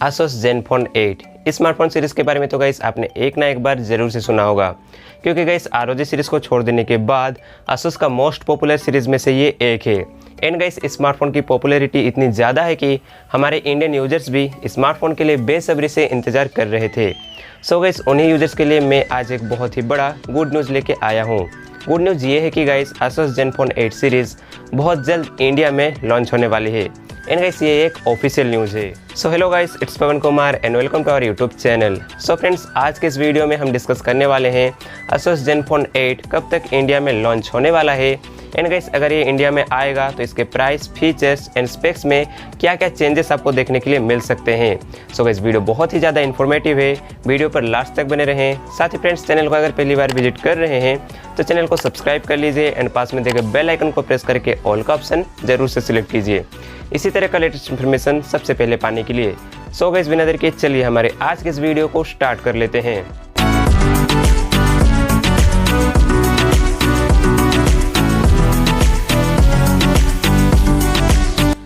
Asus Zenfone 8 smartphone series के बारे में तो गाइस आपने एक ना एक बार ज़रूर से सुना होगा, क्योंकि गाइस ROG सीरीज़ को छोड़ देने के बाद Asus का मोस्ट पॉपुलर सीरीज़ में से ये एक है। एंड गाइस स्मार्टफोन की पॉपुलैरिटी इतनी ज़्यादा है कि हमारे इंडियन यूजर्स भी स्मार्टफोन के लिए बेसब्री से इंतज़ार कर रहे थे। सो गाइस उन्हीं यूजर्स के लिए मैं आज एक बहुत ही बड़ा गुड न्यूज़ लेके आया हूँ। गुड न्यूज़ ये है कि गाइस Asus Zenfone 8 सीरीज़ बहुत जल्द इंडिया में लॉन्च होने वाली है। एंड गाइस ये एक ऑफिशियल न्यूज़ है। So hello guys, it's Pawan Kumar and welcome to our YouTube channel. So friends, आज के इस वीडियो में हम डिस्कस करने वाले हैं Asus Zenfone 8 कब तक इंडिया में लॉन्च होने वाला है। एंड गाइस अगर ये इंडिया में आएगा तो इसके प्राइस, फीचर्स एंड स्पेक्स में क्या क्या चेंजेस आपको देखने के लिए मिल सकते हैं। सो गाइस वीडियो बहुत ही ज़्यादा इन्फॉर्मेटिव है, वीडियो पर लास्ट तक बने रहें। साथ ही फ्रेंड्स, चैनल को अगर पहली बार विजिट कर रहे हैं तो चैनल को सब्सक्राइब कर लीजिए एंड पास में देखे बेल आइकन को प्रेस करके ऑल का ऑप्शन जरूर से सिलेक्ट कीजिए, इसी तरह का लेटेस्ट इन्फॉर्मेशन सबसे पहले पाने के लिए। सो गाइस बिना देर के चलिए हमारे आज के इस वीडियो को स्टार्ट कर लेते हैं।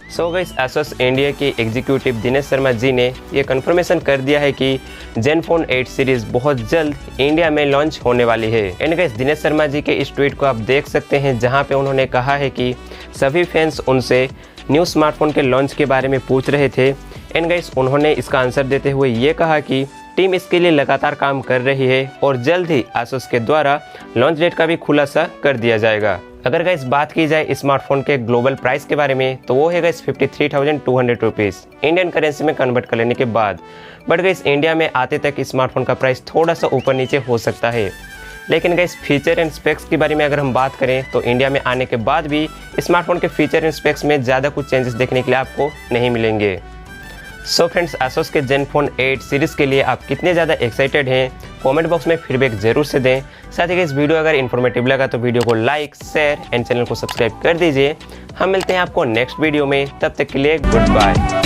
सो गाइस Asus इंडिया के एग्जीक्यूटिव दिनेश शर्मा जी ने ये कंफर्मेशन कर दिया है कि Zenfone 8 सीरीज़ बहुत जल्द इंडिया में लॉन्च होने वाली है। एंड गाइस दिनेश शर्मा जी के इस ट्वीट को आप देख सकते हैं, जहां पे उन्होंने कहा है कि सभी फैंस उनसे न्यू स्मार्टफोन के लॉन्च के बारे में पूछ रहे थे। एंड गाइस उन्होंने इसका आंसर देते हुए ये कहा कि टीम इसके लिए लगातार काम कर रही है और जल्द ही Asus के द्वारा लॉन्च डेट का भी खुलासा कर दिया जाएगा। अगर गाइस बात की जाए स्मार्टफोन के ग्लोबल प्राइस के बारे में तो वो है गाइस 53,200 रुपीज़ इंडियन करेंसी में कन्वर्ट कर लेने के बाद। बट गाइस इंडिया में आते तक स्मार्टफोन का प्राइस थोड़ा सा ऊपर नीचे हो सकता है। लेकिन गाइस फीचर एंड स्पेक्स के बारे में अगर हम बात करें तो इंडिया में आने के बाद भी स्मार्टफोन के फीचर एंड स्पेक्स में ज़्यादा कुछ चेंजेस देखने के लिए आपको नहीं मिलेंगे। सो फ्रेंड्स, Asus के Zenfone 8 सीरीज़ के लिए आप कितने ज़्यादा एक्साइटेड हैं, कमेंट बॉक्स में फीडबैक जरूर से दें। साथ ही इस वीडियो अगर इन्फॉर्मेटिव लगा तो वीडियो को लाइक, शेयर एंड चैनल को सब्सक्राइब कर दीजिए। हम मिलते हैं आपको नेक्स्ट वीडियो में, तब तक के लिए गुड बाय।